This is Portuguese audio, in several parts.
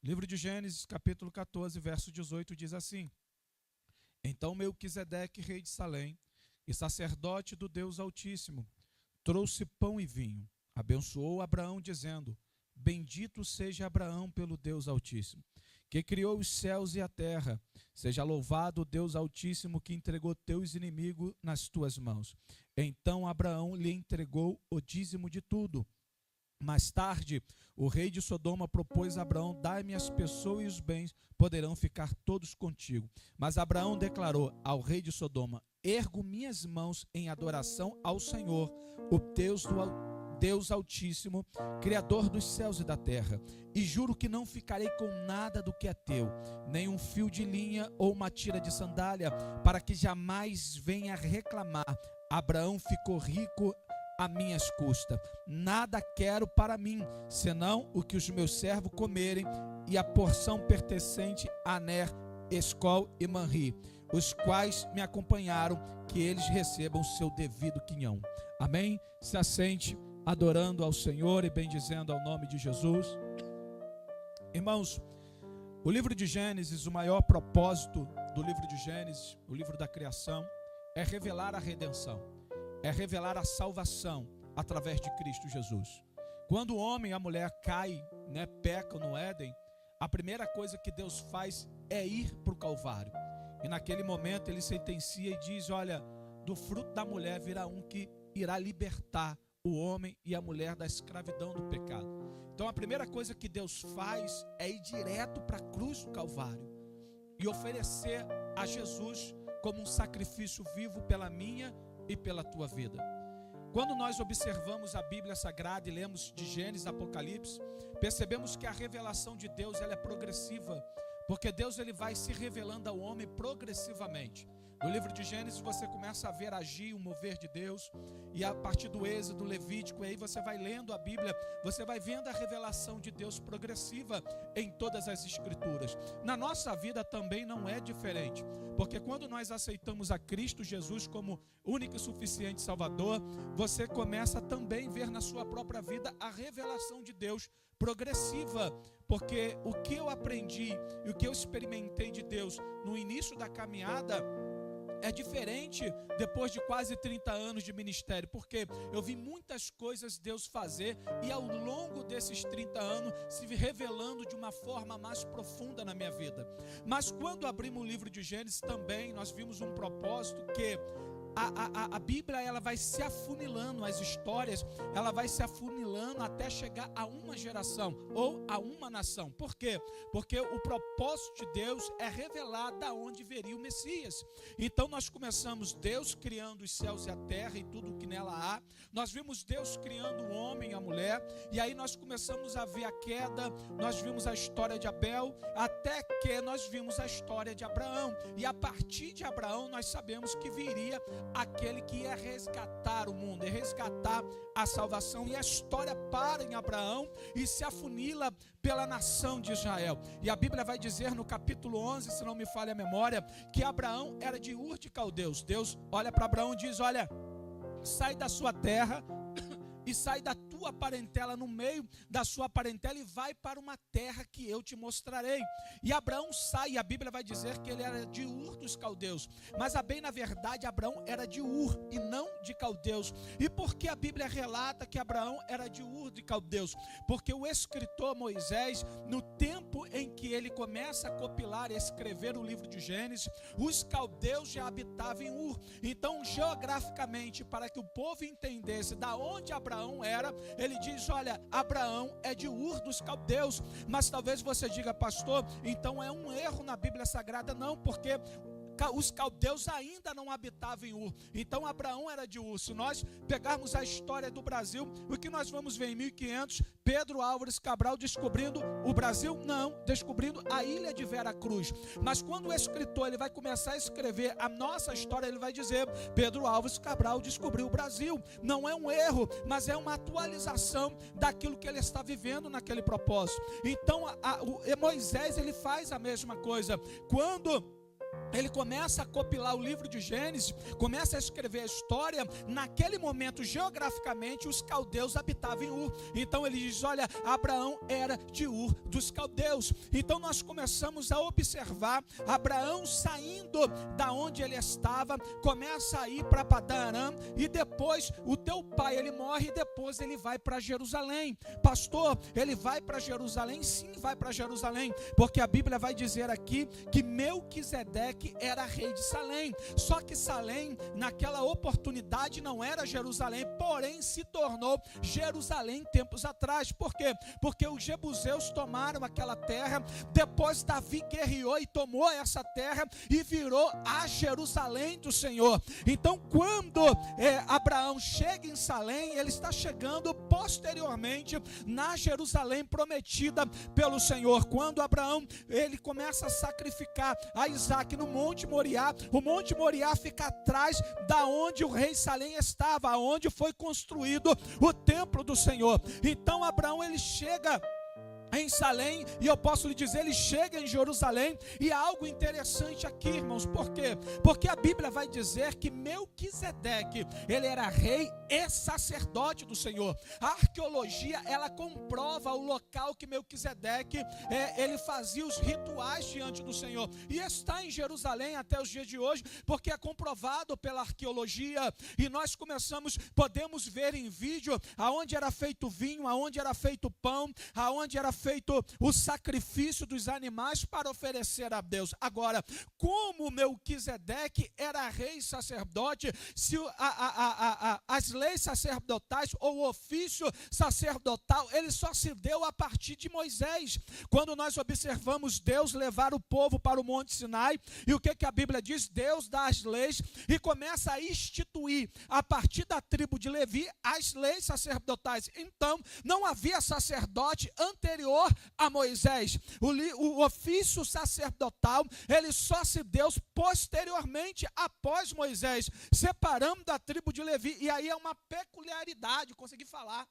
Livro de Gênesis, capítulo 14, verso 18, diz assim: Então Melquisedeque, rei de Salém, e sacerdote do Deus Altíssimo, trouxe pão e vinho, abençoou Abraão, dizendo: Bendito seja Abraão pelo Deus Altíssimo, que criou os céus e a terra. Seja louvado o Deus Altíssimo, que entregou teus inimigos nas tuas mãos. Então Abraão lhe entregou o dízimo de tudo. Mais tarde, o rei de Sodoma propôs a Abraão: Dai-me as pessoas e os bens, poderão ficar todos contigo. Mas Abraão declarou ao rei de Sodoma: Ergo minhas mãos em adoração ao Senhor, o Deus Altíssimo, Criador dos céus e da terra, e juro que não ficarei com nada do que é teu, nem um fio de linha ou uma tira de sandália, para que jamais venha reclamar. Abraão ficou rico a minhas custas. Nada quero para mim, senão o que os meus servos comerem, e a porção pertencente a Ner, Escol e Manri, os quais me acompanharam, que eles recebam seu devido quinhão. Amém? Se assente, adorando ao Senhor e bendizendo ao nome de Jesus. Irmãos, o livro de Gênesis, o maior propósito do livro de Gênesis, o livro da criação, é revelar a redenção. É revelar a salvação através de Cristo Jesus. Quando o homem e a mulher caem, pecam no Éden, a primeira coisa que Deus faz é ir para o Calvário. E naquele momento ele sentencia e diz: olha, do fruto da mulher virá um que irá libertar o homem e a mulher da escravidão do pecado. Então a primeira coisa que Deus faz é ir direto para a cruz do Calvário e oferecer a Jesus como um sacrifício vivo pela minha e pela tua vida. Quando nós observamos a Bíblia Sagrada e lemos de Gênesis a Apocalipse, percebemos que a revelação de Deus ela é progressiva, porque Deus ele vai se revelando ao homem progressivamente. No livro de Gênesis você começa a ver agir, o mover de Deus, e a partir do Êxodo, Levítico, e aí você vai lendo a Bíblia, você vai vendo a revelação de Deus progressiva em todas as Escrituras. Na nossa vida também não é diferente, porque quando nós aceitamos a Cristo Jesus como único e suficiente Salvador, você começa também a ver na sua própria vida a revelação de Deus progressiva, porque o que eu aprendi e o que eu experimentei de Deus no início da caminhada é diferente depois de quase 30 anos de ministério, porque eu vi muitas coisas Deus fazer e ao longo desses 30 anos se revelando de uma forma mais profunda na minha vida. Mas quando abrimos o livro de Gênesis também nós vimos um propósito que a Bíblia ela vai se afunilando, as histórias ela vai se afunilando até chegar a uma geração ou a uma nação. Por quê? Porque o propósito de Deus é revelar da onde viria o Messias. Então nós começamos Deus criando os céus e a terra e tudo o que nela há. Nós vimos Deus criando o homem e a mulher, e aí nós começamos a ver a queda, nós vimos a história de Abel, até que nós vimos a história de Abraão, e a partir de Abraão nós sabemos que viria aquele que ia resgatar o mundo, ia resgatar a salvação, e a história para em Abraão e se afunila pela nação de Israel. E a Bíblia vai dizer no capítulo 11, se não me falha a memória, que Abraão era de Ur de Caldeus. Deus olha para Abraão e diz: olha, sai da sua terra e sai da tua parentela, no meio da sua parentela, e vai para uma terra que eu te mostrarei. E Abraão sai, e a Bíblia vai dizer que ele era de Ur dos Caldeus, mas bem na verdade Abraão era de Ur e não de Caldeus. E por que a Bíblia relata que Abraão era de Ur de Caldeus? Porque o escritor Moisés, no tempo em que ele começa a copilar e escrever o livro de Gênesis, os caldeus já habitavam em Ur. Então geograficamente, para que o povo entendesse da onde Abraão era, ele diz: olha, Abraão é de Ur dos Caldeus. Mas talvez você diga: pastor, então é um erro na Bíblia Sagrada. Não, porque os caldeus ainda não habitavam em Ur. Então Abraão era de Ur. Se nós pegarmos a história do Brasil, o que nós vamos ver em 1500, Pedro Álvares Cabral descobrindo o Brasil? Não, descobrindo a ilha de Vera Cruz. Mas quando o escritor ele vai começar a escrever a nossa história, ele vai dizer: Pedro Álvares Cabral descobriu o Brasil. Não é um erro, mas é uma atualização daquilo que ele está vivendo naquele propósito. Então Moisés ele faz a mesma coisa. Quando ele começa a copilar o livro de Gênesis, começa a escrever a história. Naquele momento, geograficamente, os caldeus habitavam em Ur. Então ele diz, olha, Abraão era de Ur dos caldeus. Então nós começamos a observar Abraão saindo da onde ele estava, começa a ir para Padã Arã, e depois o teu pai, ele morre, e depois ele vai para Jerusalém. Pastor, ele vai para Jerusalém? Sim, vai para Jerusalém, porque a Bíblia vai dizer aqui que Melquisedeque era rei de Salém. Só que Salém, naquela oportunidade, não era Jerusalém, porém se tornou Jerusalém tempos atrás. Por quê? Porque os jebuseus tomaram aquela terra, depois Davi guerreou e tomou essa terra e virou a Jerusalém do Senhor. Então quando Abraão chega em Salém, ele está chegando posteriormente na Jerusalém prometida pelo Senhor. Quando Abraão, ele começa a sacrificar a Isaac no Monte Moriá, o Monte Moriá fica atrás da onde o rei Salém estava, onde foi construído o templo do Senhor. Então Abraão, ele chega em Salém, e eu posso lhe dizer, ele chega em Jerusalém, e há algo interessante aqui, irmãos. Por quê? Porque a Bíblia vai dizer que Melquisedeque, ele era rei e sacerdote do Senhor. A arqueologia, ela comprova o local que Melquisedeque, ele fazia os rituais diante do Senhor, e está em Jerusalém até os dias de hoje, porque é comprovado pela arqueologia. E nós podemos ver em vídeo aonde era feito vinho, aonde era feito pão, aonde era feito o sacrifício dos animais para oferecer a Deus. Agora, como Melquisedeque era rei e sacerdote, se as leis sacerdotais ou o ofício sacerdotal, ele só se deu a partir de Moisés. Quando nós observamos Deus levar o povo para o Monte Sinai, e o que a Bíblia diz? Deus dá as leis e começa a instituir, a partir da tribo de Levi, as leis sacerdotais. Então, não havia sacerdote anterior a Moisés. O ofício sacerdotal, ele só se deu posteriormente, após Moisés, separando a tribo de Levi. E aí é uma peculiaridade, consegui falar.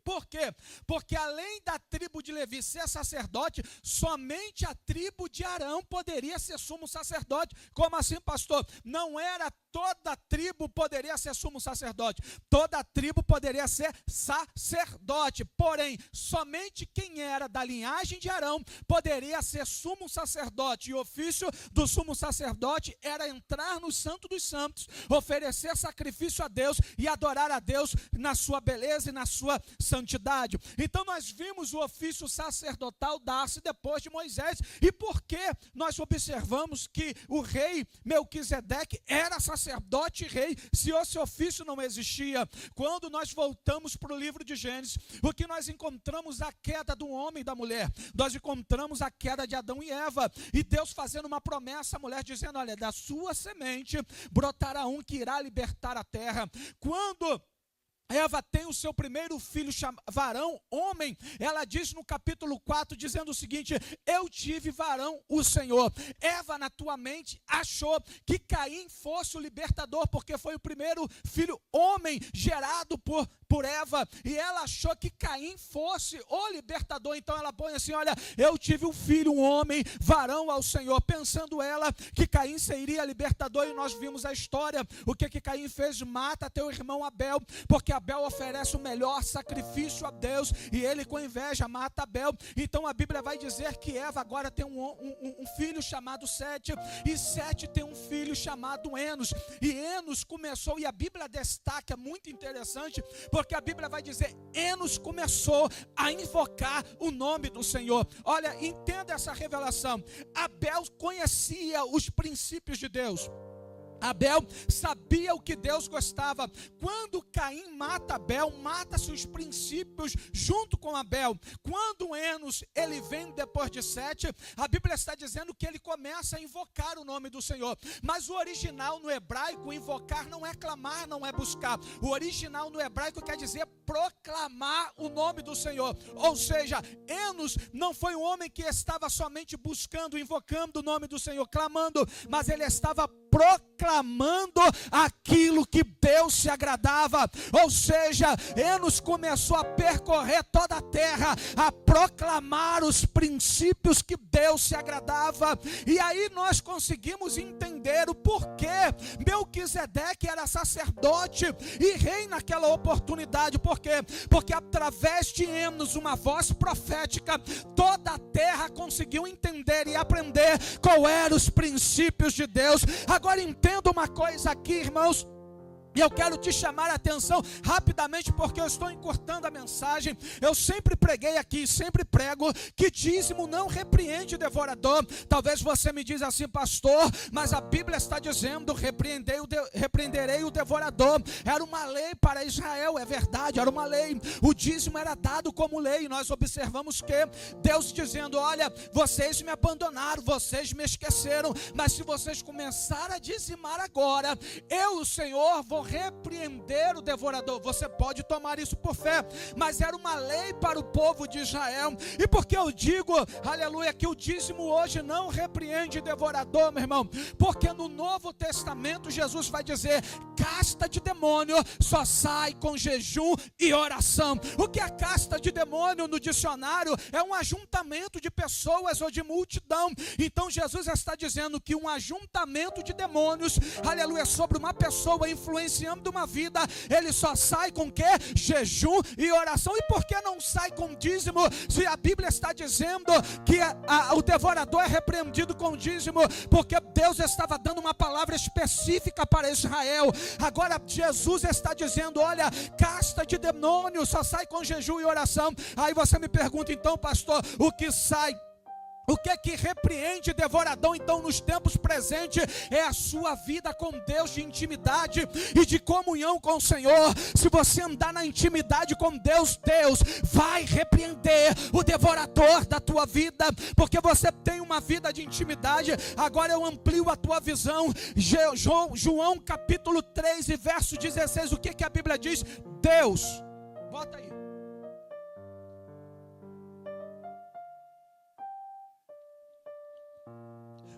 Por quê? Porque além da tribo de Levi ser sacerdote, somente a tribo de Arão poderia ser sumo sacerdote. Como assim, pastor? Não era toda tribo poderia ser sumo sacerdote. Toda tribo poderia ser sacerdote. Porém, somente quem era da linhagem de Arão poderia ser sumo sacerdote. E o ofício do sumo sacerdote era entrar no Santo dos Santos, oferecer sacrifício a Deus e adorar a Deus na sua beleza e na sua santidade. Então nós vimos o ofício sacerdotal dar-se depois de Moisés. E por que nós observamos que o rei Melquisedeque era sacerdote e rei, se esse ofício não existia? Quando nós voltamos para o livro de Gênesis, o que nós encontramos? A queda do homem e da mulher. Nós encontramos a queda de Adão e Eva, e Deus fazendo uma promessa à mulher, dizendo, olha, da sua semente brotará um que irá libertar a terra. Quando Eva tem o seu primeiro filho, varão, homem, ela diz no capítulo 4, dizendo o seguinte: eu tive varão, o Senhor. Eva, na tua mente, achou que Caim fosse o libertador, porque foi o primeiro filho homem gerado por Eva, e ela achou que Caim fosse o libertador. Então ela põe assim, olha, eu tive um filho, um homem, varão ao Senhor, pensando ela que Caim seria libertador. E nós vimos a história, o que Caim fez? Mata teu irmão Abel, porque Abel oferece o melhor sacrifício a Deus, e ele com inveja mata Abel. Então a Bíblia vai dizer que Eva agora tem um filho chamado Sete, e Sete tem um filho chamado Enos, e Enos começou, e a Bíblia destaca, muito interessante, porque a Bíblia vai dizer, Enos começou a invocar o nome do Senhor. Olha, entenda essa revelação. Abel conhecia os princípios de Deus. Abel sabia o que Deus gostava. Quando Caim mata Abel, mata-se os princípios junto com Abel. Quando Enos, ele vem depois de Sete, a Bíblia está dizendo que ele começa a invocar o nome do Senhor. Mas o original no hebraico, invocar não é clamar, não é buscar. O original no hebraico quer dizer proclamar o nome do Senhor. Ou seja, Enos não foi um homem que estava somente buscando, invocando o nome do Senhor, clamando, mas ele estava proclamando aquilo que Deus se agradava. Ou seja, Enos começou a percorrer toda a terra, a proclamar os princípios que Deus se agradava. E aí nós conseguimos entender o porquê Melquisedeque era sacerdote e rei naquela oportunidade. Por quê? Porque através de Enos, uma voz profética, toda a terra conseguiu entender e aprender qual eram os princípios de Deus. Agora entenda uma coisa aqui, irmãos, e eu quero te chamar a atenção rapidamente, porque eu estou encurtando a mensagem. Eu sempre preguei aqui, sempre prego, que dízimo não repreende o devorador. Talvez você me diz assim: pastor, mas a Bíblia está dizendo, repreenderei o devorador. Era uma lei para Israel, é verdade, era uma lei. O dízimo era dado como lei. Nós observamos que Deus dizendo: olha, vocês me abandonaram, vocês me esqueceram, mas se vocês começarem a dizimar agora, eu, o Senhor, vou repreender o devorador. Você pode tomar isso por fé, mas era uma lei para o povo de Israel. E por que eu digo, aleluia, que o dízimo hoje não repreende o devorador, meu irmão? Porque no Novo Testamento Jesus vai dizer: casta de demônio só sai com jejum e oração. O que é casta de demônio no dicionário? É um ajuntamento de pessoas ou de multidão. Então Jesus está dizendo que um ajuntamento de demônios, aleluia, sobre uma pessoa influenciando uma vida, ele só sai com quê? Jejum e oração. E por que não sai com dízimo? Se a Bíblia está dizendo que o devorador é repreendido com dízimo, porque Deus estava dando uma palavra específica para Israel. Agora Jesus está dizendo: olha, casta de demônio só sai com jejum e oração. Aí você me pergunta: então, pastor, o que sai? O que é que repreende devorador então nos tempos presentes? É a sua vida com Deus, de intimidade e de comunhão com o Senhor. Se você andar na intimidade com Deus, Deus vai repreender o devorador da tua vida, porque você tem uma vida de intimidade. Agora eu amplio a tua visão. João capítulo 3 e verso 16, o que a Bíblia diz? Deus, bota aí.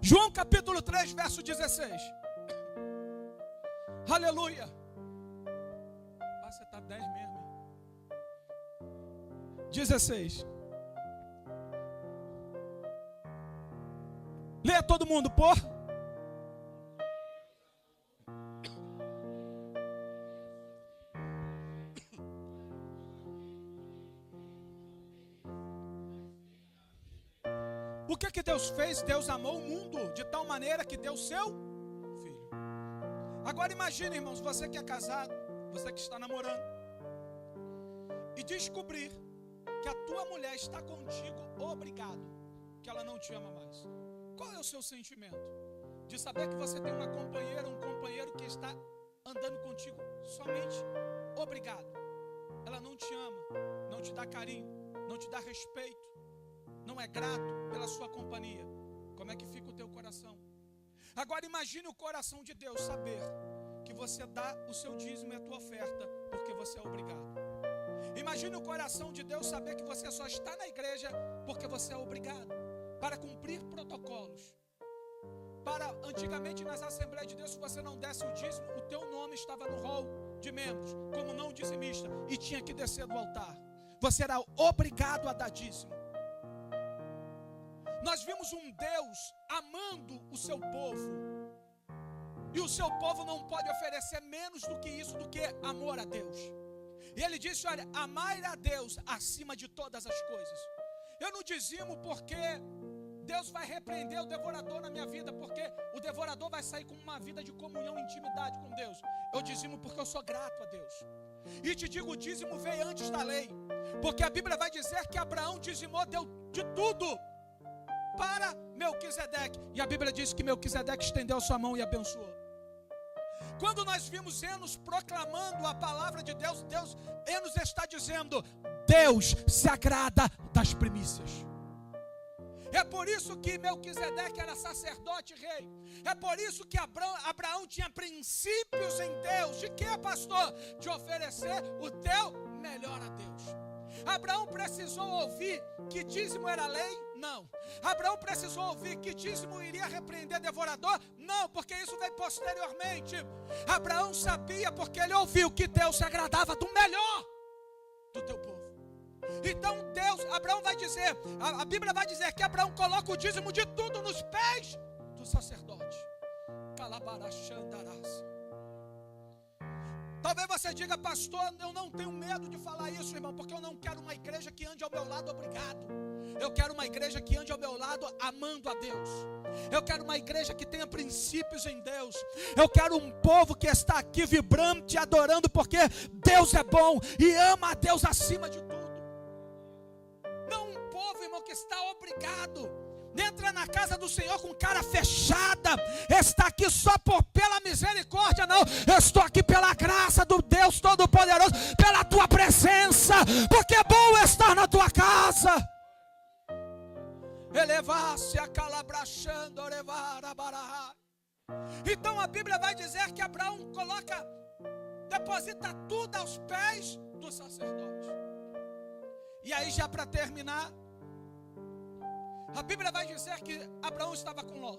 João capítulo 3, verso 16. Aleluia. Ah, você está 10 mesmo. 16. Leia todo mundo, por. O que Deus fez? Deus amou o mundo de tal maneira que deu seu filho. Agora imagine, irmãos, você que é casado, você que está namorando, e descobrir que a tua mulher está contigo obrigado, que ela não te ama mais. Qual é o seu sentimento? De saber que você tem uma companheira, um companheiro que está andando contigo somente obrigado. Ela não te ama, não te dá carinho, não te dá respeito, não é grato pela sua companhia. Como é que fica o teu coração? Agora imagine o coração de Deus saber que você dá o seu dízimo e a tua oferta porque você é obrigado. Imagine o coração de Deus saber que você só está na igreja porque você é obrigado, para cumprir protocolos. Antigamente nas Assembleias de Deus, se você não desse o dízimo, o teu nome estava no rol de membros como não dizimista e tinha que descer do altar. Você era obrigado a dar dízimo. Nós vimos um Deus amando o seu povo, e o seu povo não pode oferecer menos do que isso, do que amor a Deus. E ele disse: olha, amai a Deus acima de todas as coisas. Eu não dizimo porque Deus vai repreender o devorador na minha vida, porque o devorador vai sair com uma vida de comunhão e intimidade com Deus. Eu dizimo porque eu sou grato a Deus. E te digo, o dízimo veio antes da lei, porque a Bíblia vai dizer que Abraão dizimou, deu de tudo para Melquisedeque, e a Bíblia diz que Melquisedeque estendeu sua mão e abençoou. Quando nós vimos Enos proclamando a palavra de Deus, Enos está dizendo: Deus se agrada das primícias. É por isso que Melquisedeque era sacerdote e rei. É por isso que Abraão tinha princípios em Deus. De que, pastor? De oferecer o teu melhor a Deus. Abraão precisou ouvir que dízimo era lei? Não. Abraão precisou ouvir que dízimo iria repreender devorador? Não, porque isso veio posteriormente. Abraão sabia, porque ele ouviu que Deus se agradava do melhor do teu povo. Então Abraão vai dizer, a Bíblia vai dizer que Abraão coloca o dízimo de tudo nos pés do sacerdote. Talvez você diga, pastor, eu não tenho medo de falar isso, irmão, porque eu não quero uma igreja que ande ao meu lado obrigado. Eu quero uma igreja que ande ao meu lado amando a Deus. Eu quero uma igreja que tenha princípios em Deus. Eu quero um povo que está aqui vibrando, te adorando, porque Deus é bom e ama a Deus acima de tudo. Não um povo, irmão, que está obrigado. Entra na casa do Senhor com cara fechada. Está aqui só pela misericórdia, não. Eu estou aqui pela graça do Deus Todo-Poderoso, pela tua presença, porque é bom estar na tua casa. Elevar-se a calabrachando, orevar a barahá. Então a Bíblia vai dizer que Abraão deposita tudo aos pés do sacerdote. E aí, já para terminar, a Bíblia vai dizer que Abraão estava com Ló.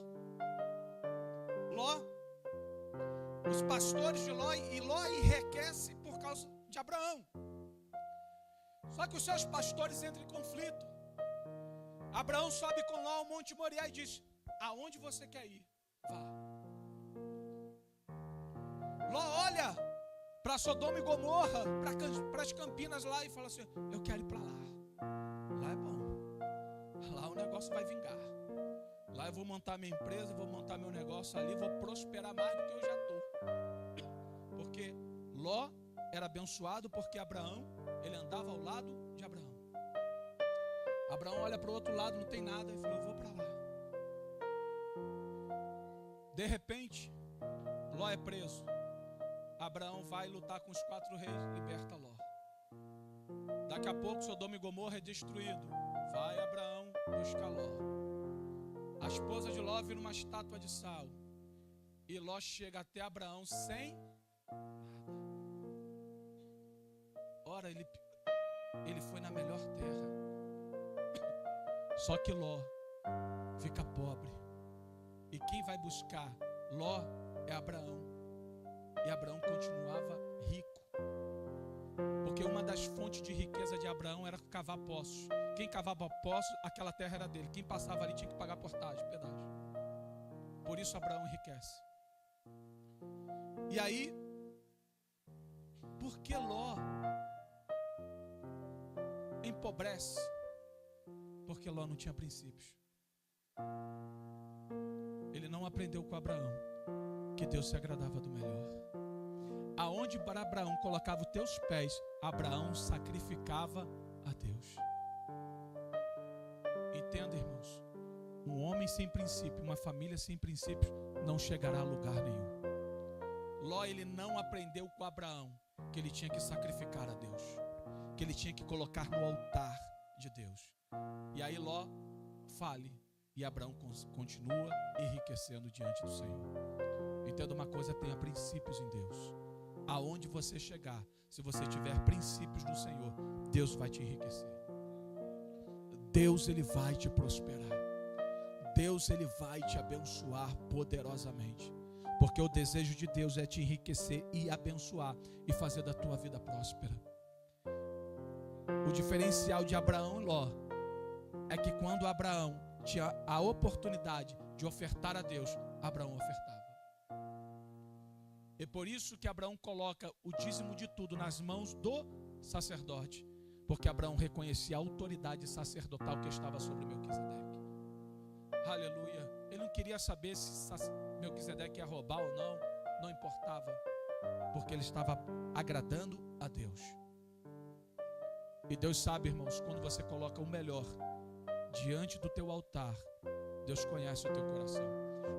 Os pastores de Ló, e Ló enriquece por causa de Abraão. Só que os seus pastores entram em conflito. Abraão sobe com Ló ao Monte Moriá e diz: aonde você quer ir? Vá. Ló olha para Sodoma e Gomorra, para as Campinas lá, e fala assim: eu quero ir para lá. Lá é bom. Lá o negócio vai vingar. Lá eu vou montar minha empresa, vou montar meu negócio ali, vou prosperar mais do que eu já estou. Porque Ló era abençoado porque Abraão, ele andava ao lado de Abraão. Abraão olha para o outro lado, não tem nada, e falou: eu vou para lá. De repente, Ló é preso. Abraão vai lutar com os 4 reis, liberta Ló. Daqui a pouco Sodoma e Gomorra é destruído. Vai Abraão buscar Ló. A esposa de Ló vira uma estátua de sal. E Ló chega até Abraão sem nada. Ora, ele foi na melhor terra. Só que Ló fica pobre. E quem vai buscar Ló é Abraão. E Abraão continuava rico. Porque uma das fontes de riqueza de Abraão era cavar poços. Quem cavava poços, aquela terra era dele. Quem passava ali tinha que pagar portagem, pedágio. Por isso Abraão enriquece. E aí, por que Ló empobrece? Porque Ló não tinha princípios. Ele não aprendeu com Abraão que Deus se agradava do melhor. Aonde para Abraão colocava os teus pés, Abraão sacrificava a Deus. Entenda, irmãos, um homem sem princípio, uma família sem princípios, não chegará a lugar nenhum. Ló, ele não aprendeu com Abraão que ele tinha que sacrificar a Deus, que ele tinha que colocar no altar de Deus. E aí Ló fale, e Abraão continua enriquecendo diante do Senhor. Entenda uma coisa: tenha princípios em Deus. Aonde você chegar, se você tiver princípios do Senhor, Deus vai te enriquecer. Deus, ele vai te prosperar. Deus, ele vai te abençoar poderosamente. Porque o desejo de Deus é te enriquecer e abençoar e fazer da tua vida próspera. O diferencial de Abraão e Ló é que quando Abraão tinha a oportunidade de ofertar a Deus, Abraão ofertava. É por isso que Abraão coloca o dízimo de tudo nas mãos do sacerdote, porque Abraão reconhecia a autoridade sacerdotal que estava sobre Melquisedeque. Aleluia. Ele não queria saber se Melquisedeque ia roubar ou não, não importava, porque ele estava agradando a Deus. E Deus sabe, irmãos, quando você coloca o melhor diante do teu altar, Deus conhece o teu coração.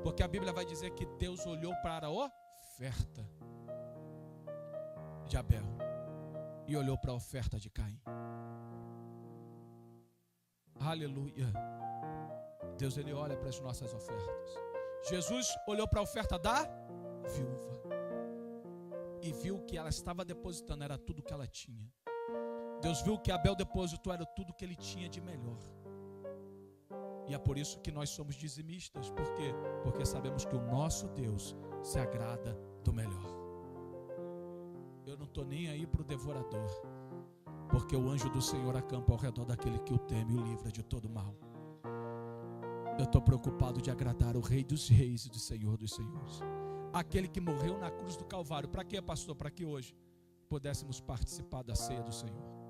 Porque a Bíblia vai dizer que Deus olhou para a oferta de Abel e olhou para a oferta de Caim. Aleluia. Deus, ele olha para as nossas ofertas. Jesus olhou para a oferta da viúva e viu que ela estava depositando, era tudo que ela tinha. Deus viu que Abel depositou, era tudo que ele tinha de melhor. E é por isso que nós somos dizimistas. Por quê? Porque sabemos que o nosso Deus se agrada do melhor. Eu não estou nem aí para o devorador, porque o anjo do Senhor acampa ao redor daquele que o teme e o livra de todo mal. Eu estou preocupado de agradar o Rei dos Reis e do Senhor dos Senhores, aquele que morreu na cruz do Calvário. Para quê, pastor? Para que hoje pudéssemos participar da ceia do Senhor.